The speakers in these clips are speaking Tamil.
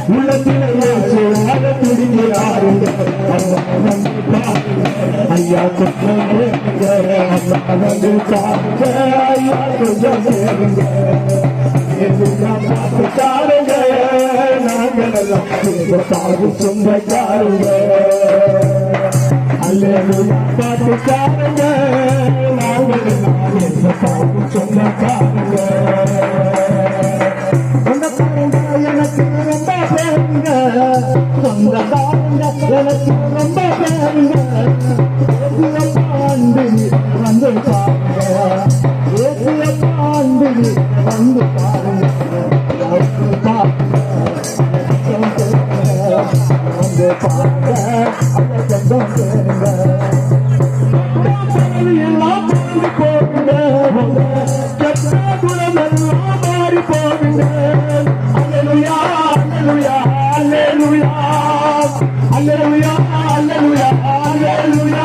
உள்ளத்திலேயே சூழாக துடிக்கிறாருங்க ஐயா கொஞ்சம் வந்து பாருங்க ஐயா கொஞ்சம் சேருங்க பாருங்க நாங்கள் எல்லாம் சாகு சொந்தக்காருங்க அல்லேலூயா பாட்டுக்காரங்க நாங்கள் எல்லாம் சாகு சொந்தக்காரங்க எனக்கு ரொம்ப பேருங்க சொந்தக்காரங்க எனக்கு ரொம்ப பேருங்க ஆண்டு வந்து பாருங்க ஆண்டு வந்து பாருங்க வந்து பாருங்க எல்லாம் போகுங்க குணமெல்லாம் மாறி போகுங்க அல்லேலூயா அல்லேலூயா அல்லேலூயா அல்லேலூயா அல்லேலூயா அல்லேலூயா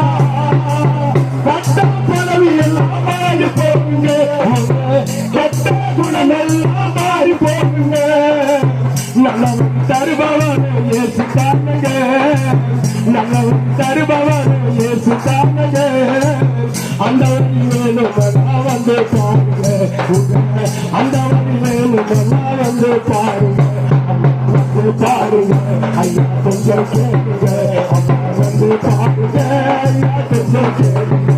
கட்ட பதவி எல்லாம் மாறி போகுங்க கட்ட குணமெல்லாம் மாறி போகுங்க நல்லவன் தருபவன் இயேசு தானுங்க நல்லவன் தருபவன் இயேசு தானுங்க அந்த வேணுமெல்லாம் வந்து பாருங்க அந்த வேணுமெல்லாம் வந்து பாருங்க வந்து பாருங்க ஐயா கொஞ்சம் கேளுங்க வந்து பாருங்க ஐயா கொஞ்சம் கேளுங்க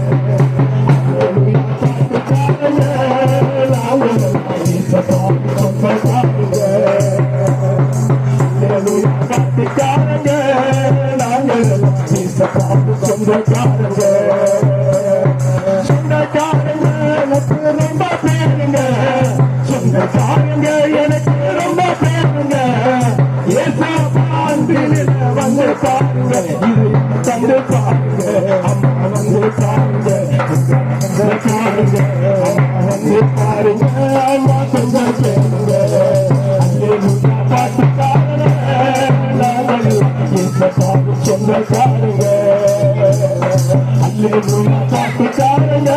சொந்தக்காரங்க சொந்தக்காரங்க எனக்கு ரொம்ப பேருங்க சொந்தக்காரங்க எனக்கு ரொம்ப பேருங்க வந்து பாருங்க இது தந்து பாருங்க அம்மா வந்து பாருங்க பாருங்க வந்து பாருங்க அம்மா கொஞ்சம் கேளுங்க பாட்டுக்காரங்க சொந்தக்காரங்க அல்லேலூயா பாட்டுக்காரங்க